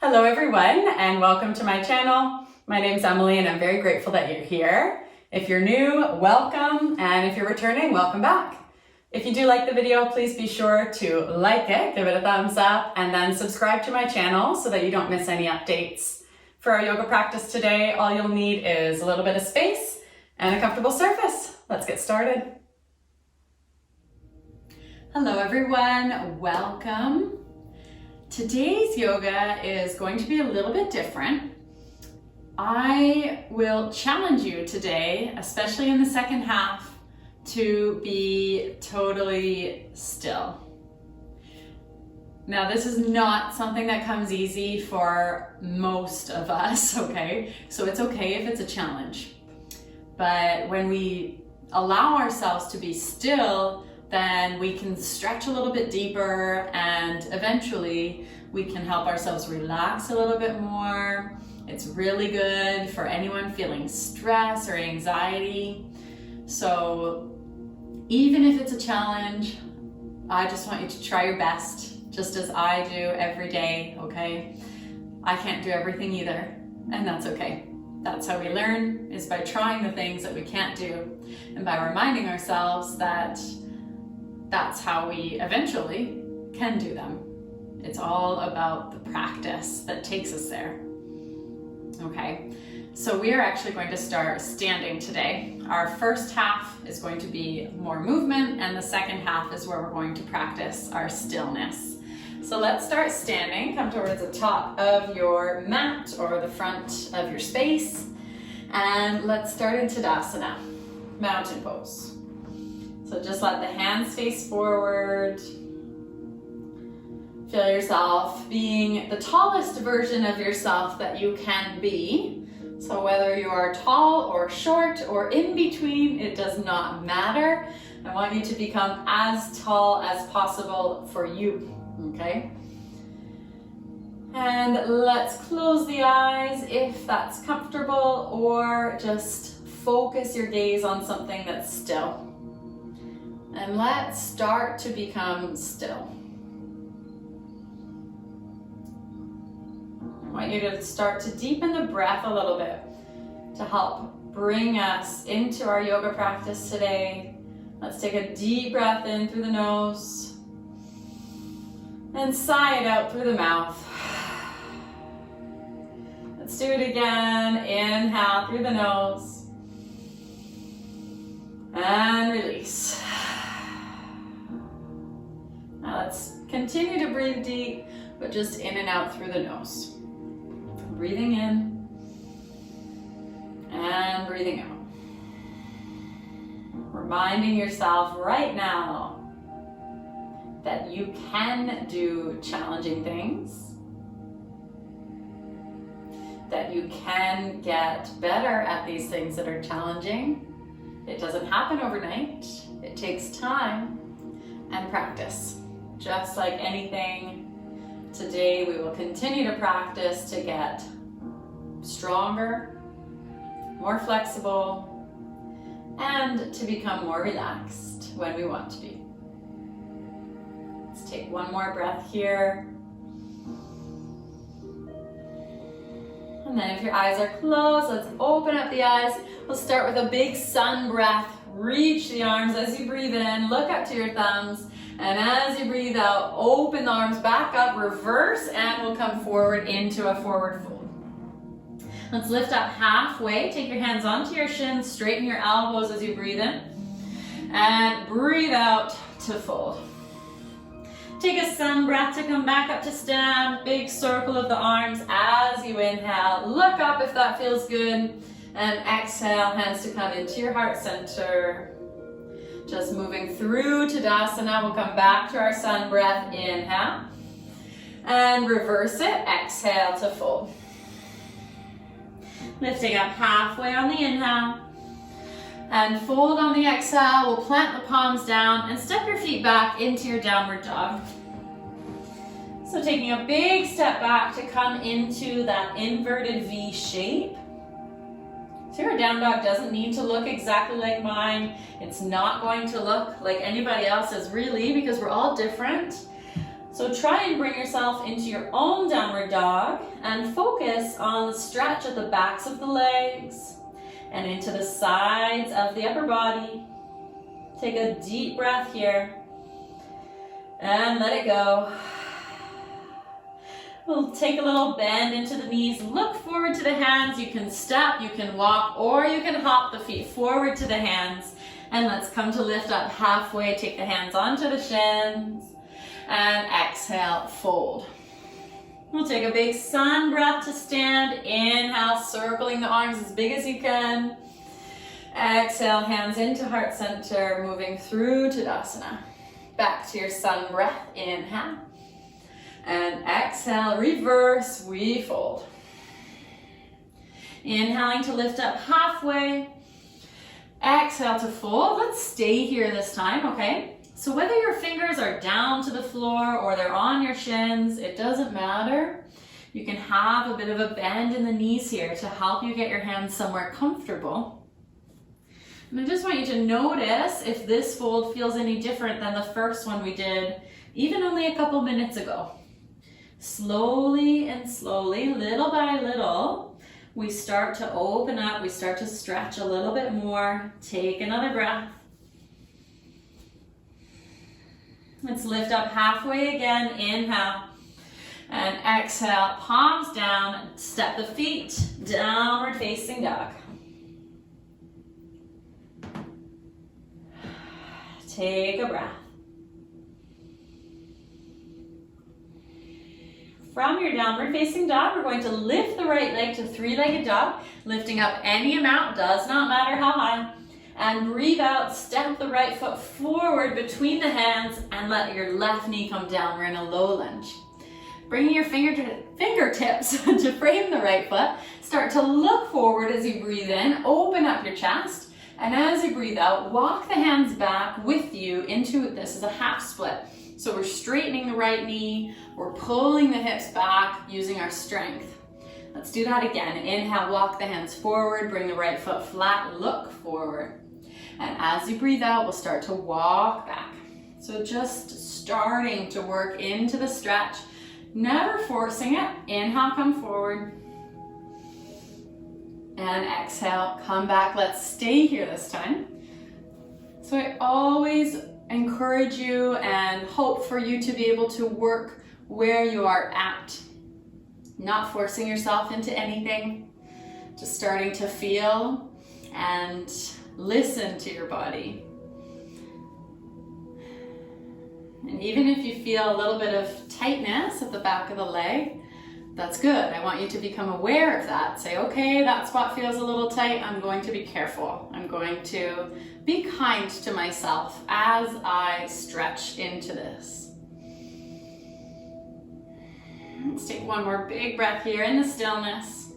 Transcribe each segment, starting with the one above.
Hello everyone, and welcome to my channel. My name's Emily and I'm very grateful that you're here. If you're new, welcome, and if you're returning, welcome back. If you do like the video, please be sure to like it, give it a thumbs up, and then subscribe to my channel so that you don't miss any updates. For our yoga practice today, all you'll need is a little bit of space and a comfortable surface. Let's get started. Hello everyone, welcome. Today's yoga is going to be a little bit different. I will challenge you today, especially in the second half, to be totally still. Now, this is not something that comes easy for most of us, okay? So it's okay if it's a challenge. But when we allow ourselves to be still, then we can stretch a little bit deeper and eventually we can help ourselves relax a little bit more. It's really good for anyone feeling stress or anxiety. So even if it's a challenge, I just want you to try your best, just as I do every day, okay? I can't do everything either, and that's okay. That's how we learn, is by trying the things that we can't do and by reminding ourselves that that's how we eventually can do them. It's all about the practice that takes us there. Okay, so we are actually going to start standing today. Our first half is going to be more movement, and the second half is where we're going to practice our stillness. So let's start standing. Come towards the top of your mat or the front of your space, and let's start in Tadasana, mountain pose. So just let the hands face forward. Feel yourself being the tallest version of yourself that you can be. So whether you are tall or short or in between, it does not matter. I want you to become as tall as possible for you, okay? And let's close the eyes if that's comfortable, or just focus your gaze on something that's still. And let's start to become still. I want you to start to deepen the breath a little bit to help bring us into our yoga practice today. Let's take a deep breath in through the nose and sigh it out through the mouth. Let's do it again. Inhale through the nose and release. Now let's continue to breathe deep, but just in and out through the nose. Breathing in and breathing out. Reminding yourself right now that you can do challenging things, that you can get better at these things that are challenging. It doesn't happen overnight. It takes time and practice. Just like anything, today we will continue to practice to get stronger, more flexible, and to become more relaxed when we want to be. Let's take one more breath here. And then if your eyes are closed, let's open up the eyes. We'll start with a big sun breath. Reach the arms as you breathe in, look up to your thumbs, and as you breathe out, open the arms back up, reverse, and we'll come forward into a forward fold. Let's lift up halfway, take your hands onto your shins, straighten your elbows as you breathe in, and breathe out to fold. Take a sun breath to come back up to stand, big circle of the arms as you inhale. Look up if that feels good. And exhale, hands to come into your heart center. Just moving through Tadasana, we'll come back to our sun breath, inhale. And reverse it, exhale to fold. Lifting up halfway on the inhale. And fold on the exhale, we'll plant the palms down and step your feet back into your downward dog. So taking a big step back to come into that inverted V shape. So your down dog doesn't need to look exactly like mine. It's not going to look like anybody else's really, because we're all different. So try and bring yourself into your own downward dog and focus on the stretch at the backs of the legs and into the sides of the upper body. Take a deep breath here and let it go. We'll take a little bend into the knees. Look forward to the hands. You can step, you can walk, or you can hop the feet forward to the hands. And let's come to lift up halfway. Take the hands onto the shins. And exhale, fold. We'll take a big sun breath to stand. Inhale, circling the arms as big as you can. Exhale, hands into heart center, moving through Tadasana. Back to your sun breath. Inhale. And exhale, reverse, we fold. Inhaling to lift up halfway. Exhale to fold. Let's stay here this time, okay? So whether your fingers are down to the floor or they're on your shins, it doesn't matter. You can have a bit of a bend in the knees here to help you get your hands somewhere comfortable. And I just want you to notice if this fold feels any different than the first one we did even only a couple minutes ago. Slowly and slowly, little by little, we start to open up, we start to stretch a little bit more. Take another breath. Let's lift up halfway again. Inhale and exhale. Palms down. Step the feet. Downward facing dog. Take a breath. From your downward facing dog, we're going to lift the right leg to three-legged dog. Lifting up any amount, does not matter how high. And breathe out, step the right foot forward between the hands and let your left knee come down. We're in a low lunge. Bringing your fingertips to frame the right foot. Start to look forward as you breathe in. Open up your chest. And as you breathe out, walk the hands back with you into this is a half split. So we're straightening the right knee. We're pulling the hips back using our strength. Let's do that again. Inhale, walk the hands forward. Bring the right foot flat. Look forward. And as you breathe out, we'll start to walk back. So just starting to work into the stretch, never forcing it. Inhale, come forward. And exhale, come back. Let's stay here this time. So I always encourage you and hope for you to be able to work where you are at. Not forcing yourself into anything. Just starting to feel and listen to your body. And even if you feel a little bit of tightness at the back of the leg, that's good. I want you to become aware of that. Say, okay, that spot feels a little tight. I'm going to be careful. I'm going to be kind to myself as I stretch into this. Let's take one more big breath here in the stillness.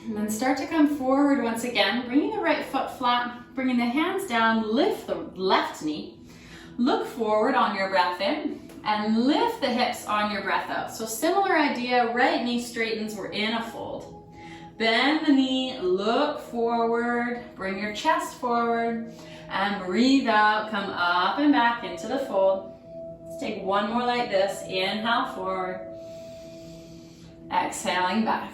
And then start to come forward once again, bringing the right foot flat, bringing the hands down, lift the left knee. Look forward on your breath in and lift the hips on your breath out. So similar idea, right knee straightens, we're in a fold. Bend the knee, look forward, bring your chest forward, and breathe out, come up and back into the fold. Let's take one more like this. Inhale forward, exhaling back.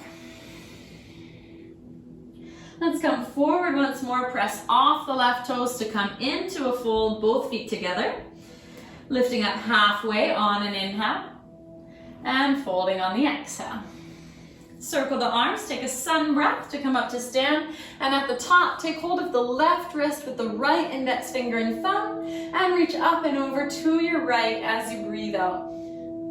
Let's come forward once more, press off the left toes to come into a fold, both feet together. Lifting up halfway on an inhale and folding on the exhale. Circle the arms, take a sun breath to come up to stand, and at the top, take hold of the left wrist with the right index finger and thumb and reach up and over to your right as you breathe out.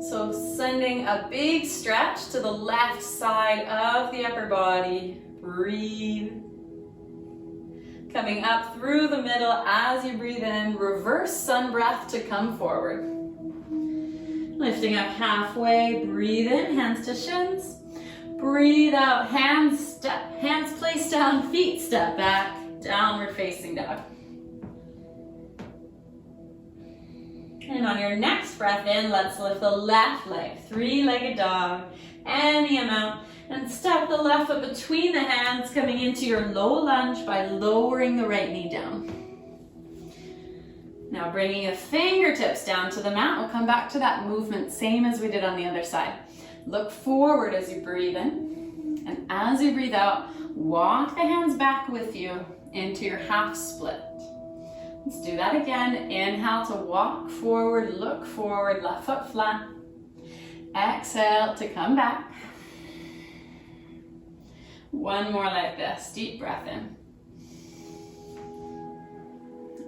So sending a big stretch to the left side of the upper body. Breathe. Coming up through the middle as you breathe in, reverse sun breath to come forward. Lifting up halfway, breathe in, hands to shins. Breathe out, hands place down, feet step back, downward facing dog. And on your next breath in, let's lift the left leg, three-legged dog, any amount. And step the left foot between the hands, coming into your low lunge by lowering the right knee down. Now bringing the fingertips down to the mat, we'll come back to that movement, same as we did on the other side. Look forward as you breathe in, and as you breathe out, walk the hands back with you into your half split. Let's do that again. Inhale to walk forward, look forward, left foot flat. Exhale to come back. One more like this, deep breath in.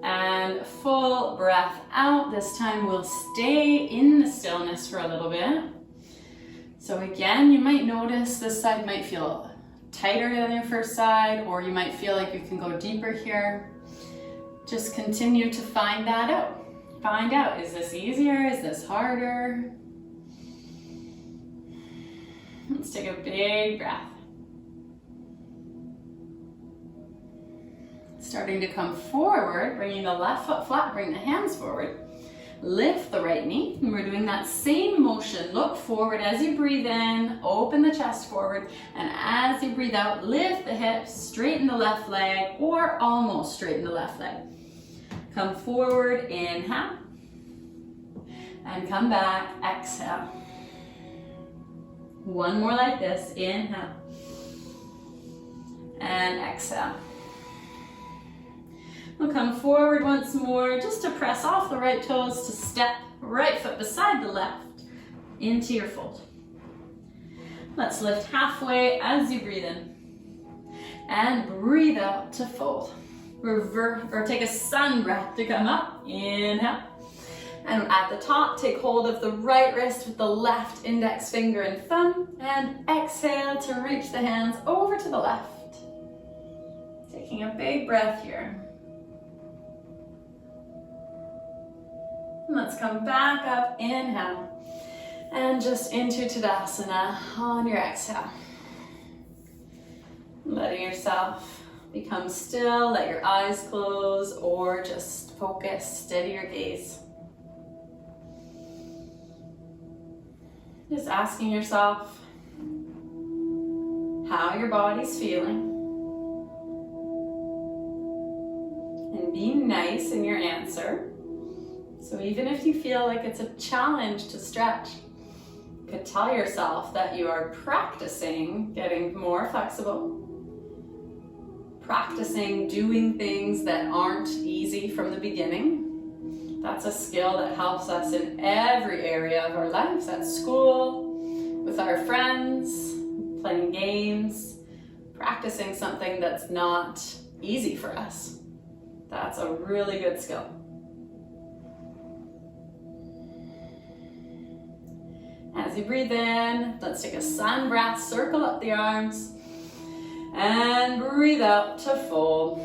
And full breath out. This time we'll stay in the stillness for a little bit. So again, you might notice this side might feel tighter than your first side, or you might feel like you can go deeper here. Just continue to find that out. Find out, is this easier? Is this harder? Let's take a big breath. Starting to come forward, bringing the left foot flat, bring the hands forward. Lift the right knee, and we're doing that same motion. Look forward as you breathe in, open the chest forward, and as you breathe out, lift the hips, straighten the left leg, or almost straighten the left leg. Come forward, inhale, and come back, exhale. One more like this, inhale, and exhale. We'll come forward once more, just to press off the right toes, to step right foot beside the left into your fold. Let's lift halfway as you breathe in. And breathe out to fold. Reverse, or take a sun breath to come up. Inhale. And at the top, take hold of the right wrist with the left index finger and thumb. And exhale to reach the hands over to the left. Taking a big breath here. Let's come back up, inhale, and just into Tadasana on your exhale. Letting yourself become still, let your eyes close, or just focus, steady your gaze. Just asking yourself how your body's feeling. And be nice in your answer. So even if you feel like it's a challenge to stretch, you could tell yourself that you are practicing getting more flexible, practicing doing things that aren't easy from the beginning. That's a skill that helps us in every area of our lives, at school, with our friends, playing games, practicing something that's not easy for us. That's a really good skill. As you breathe in, let's take a sun breath, circle up the arms, and breathe out to fold.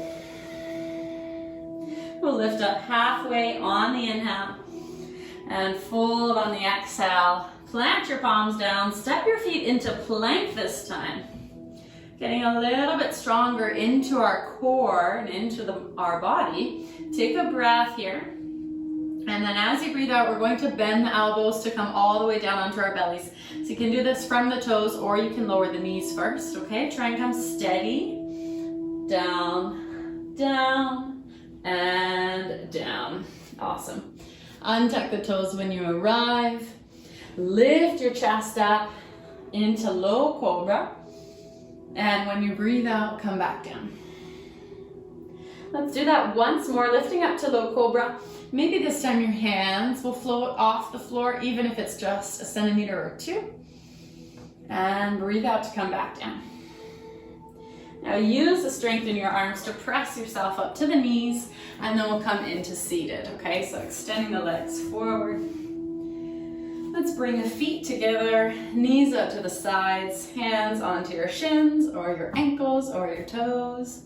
We'll lift up halfway on the inhale, and fold on the exhale. Plant your palms down, step your feet into plank this time. Getting a little bit stronger into our core and into our body. Take a breath here. And then as you breathe out, we're going to bend the elbows to come all the way down onto our bellies. So you can do this from the toes, or you can lower the knees first, okay? Try and come steady. Down, down, and down. Awesome. Untuck the toes when you arrive. Lift your chest up into low cobra. And when you breathe out, come back down. Let's do that once more, lifting up to low cobra. Maybe this time your hands will float off the floor, even if it's just a centimeter or two. And breathe out to come back down. Now use the strength in your arms to press yourself up to the knees, and then we'll come into seated, okay? So extending the legs forward. Let's bring the feet together, knees out to the sides, hands onto your shins or your ankles or your toes.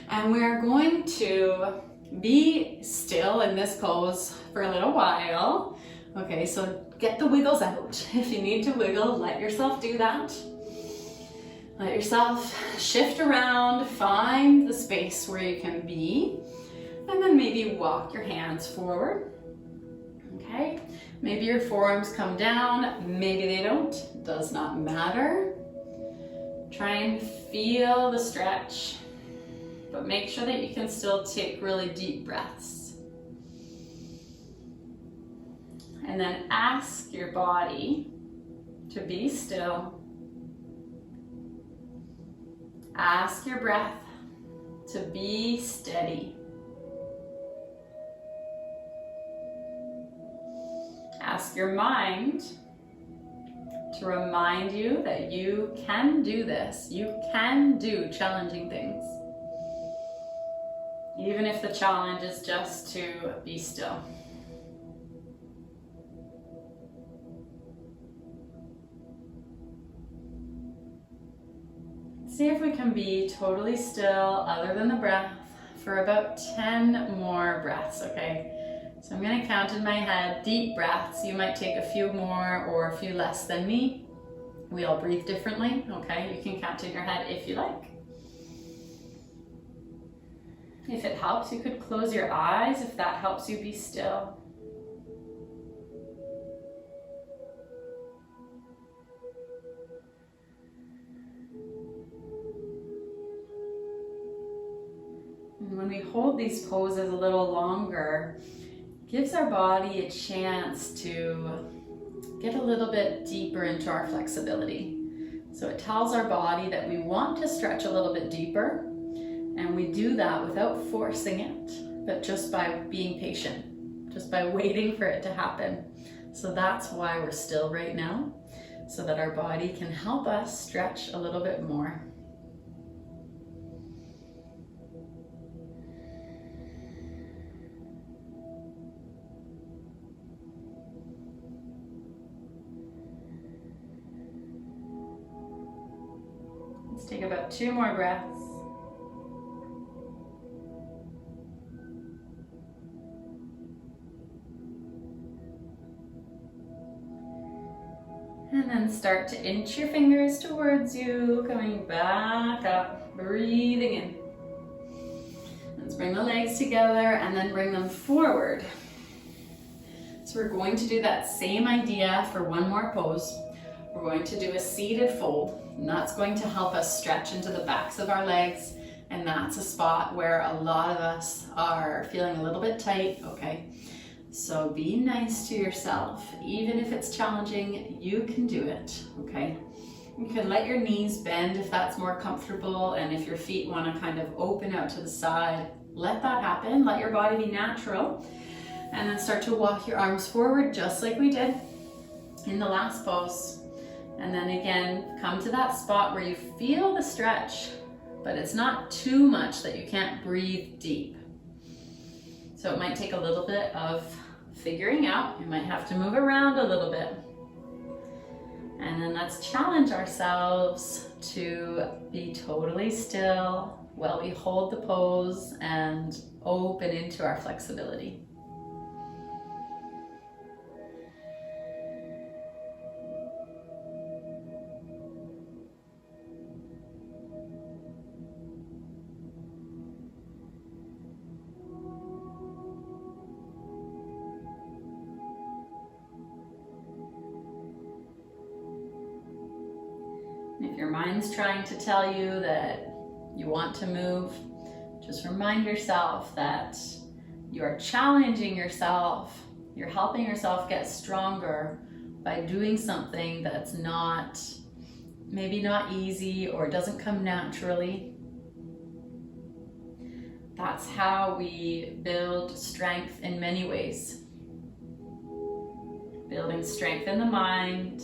And we're going to be still in this pose for a little while. Okay, so get the wiggles out. If you need to wiggle, let yourself do that. Let yourself shift around, find the space where you can be, and then maybe walk your hands forward. Okay, maybe your forearms come down, maybe they don't, does not matter. Try and feel the stretch, but make sure that you can still take really deep breaths. And then ask your body to be still. Ask your breath to be steady. Ask your mind to remind you that you can do this. You can do challenging things. Even if the challenge is just to be still. See if we can be totally still other than the breath for about 10 more breaths, okay? So I'm going to count in my head deep breaths. You might take a few more or a few less than me. We all breathe differently, okay? You can count in your head if you like. If it helps, you could close your eyes if that helps you be still. And when we hold these poses a little longer, it gives our body a chance to get a little bit deeper into our flexibility. So it tells our body that we want to stretch a little bit deeper, and we do that without forcing it, but just by being patient, just by waiting for it to happen. So that's why we're still right now, so that our body can help us stretch a little bit more. Let's take about 2 more breaths. And then start to inch your fingers towards you, coming back up, breathing in. Let's bring the legs together and then bring them forward. So we're going to do that same idea for one more pose. We're going to do a seated fold, and that's going to help us stretch into the backs of our legs, and that's a spot where a lot of us are feeling a little bit tight, okay? So be nice to yourself. Even if it's challenging, you can do it, okay? You can let your knees bend if that's more comfortable, and if your feet want to kind of open out to the side, let that happen. Let your body be natural. And then start to walk your arms forward just like we did in the last pose. And then again, come to that spot where you feel the stretch, but it's not too much that you can't breathe deep. So it might take a little bit of figuring out. You might have to move around a little bit. And then let's challenge ourselves to be totally still while we hold the pose and open into our flexibility. If your mind's trying to tell you that you want to move, just remind yourself that you are challenging yourself. You're helping yourself get stronger by doing something that's maybe not easy or doesn't come naturally. That's how we build strength in many ways. Building strength in the mind,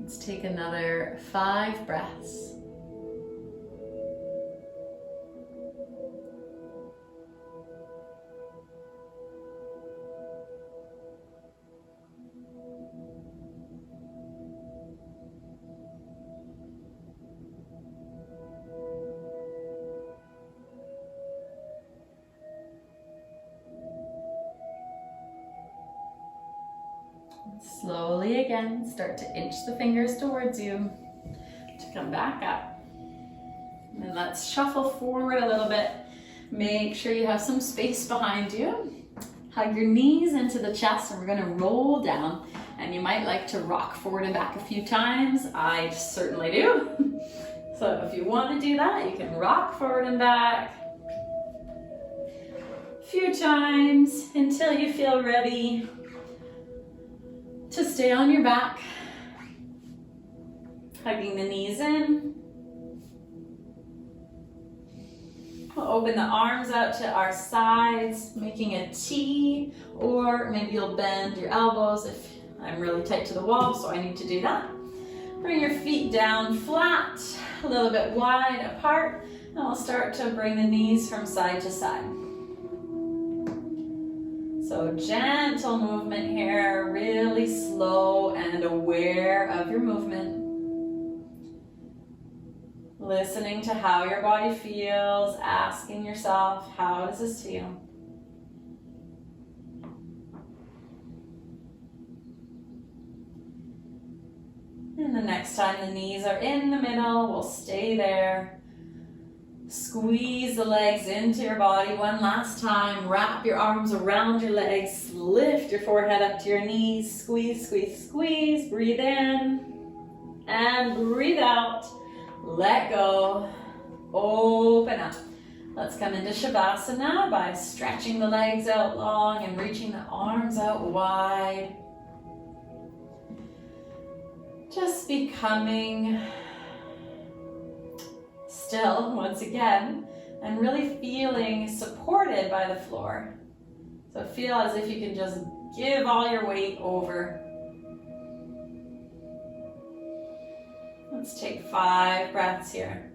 let's take another 5 breaths. Slowly again, start to inch the fingers towards you to come back up. And then let's shuffle forward a little bit. Make sure you have some space behind you. Hug your knees into the chest, and we're going to roll down. And you might like to rock forward and back a few times. I certainly do. So if you want to do that, you can rock forward and back. few times until you feel ready to stay on your back, hugging the knees in. We'll open the arms out to our sides, making a T, or maybe you'll bend your elbows if I'm really tight to the wall, so I need to do that. Bring your feet down flat, a little bit wide apart, and we'll start to bring the knees from side to side. So gentle movement here, really slow and aware of your movement. Listening to how your body feels, asking yourself, how does this feel? And the next time the knees are in the middle, we'll stay there. Squeeze the legs into your body one last time. Wrap your arms around your legs. Lift your forehead up to your knees. Squeeze, squeeze, squeeze. Breathe in and breathe out. Let go. Open up. Let's come into Shavasana by stretching the legs out long and reaching the arms out wide. Just becoming still once again and really feeling supported by the floor. So feel as if you can just give all your weight over. Let's take 5 breaths here.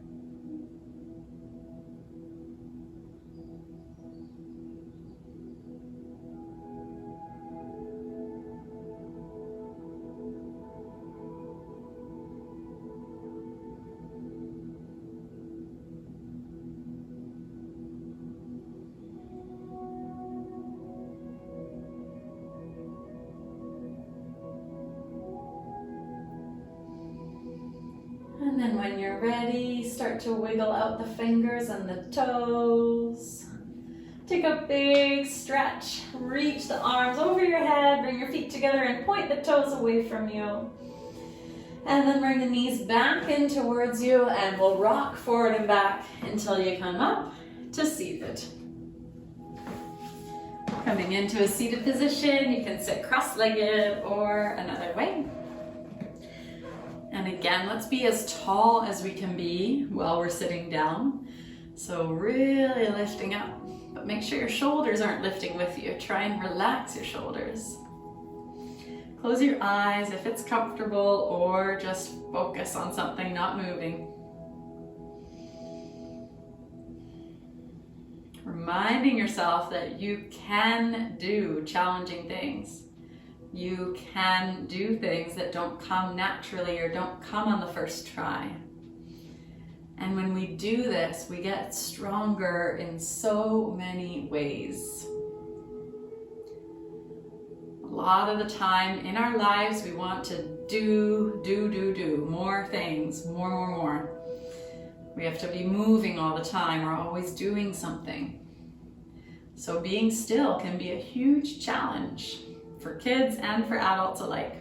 And then when you're ready, start to wiggle out the fingers and the toes. Take a big stretch. Reach the arms over your head, bring your feet together and point the toes away from you. And then bring the knees back in towards you and we'll rock forward and back until you come up to seated. Coming into a seated position, you can sit cross-legged or another way. And again, let's be as tall as we can be while we're sitting down. So really lifting up, but make sure your shoulders aren't lifting with you. Try and relax your shoulders. Close your eyes if it's comfortable, or just focus on something not moving. Reminding yourself that you can do challenging things. You can do things that don't come naturally or don't come on the first try. And when we do this, we get stronger in so many ways. A lot of the time in our lives, we want to do more things, more. We have to be moving all the time. We're always doing something. So being still can be a huge challenge for kids and for adults alike.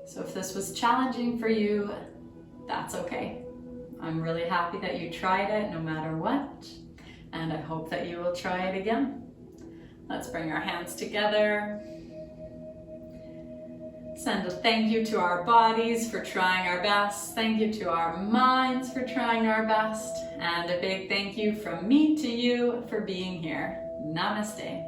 So if this was challenging for you, that's okay. I'm really happy that you tried it no matter what, and I hope that you will try it again. Let's bring our hands together. Send a thank you to our bodies for trying our best. Thank you to our minds for trying our best. And a big thank you from me to you for being here. Namaste.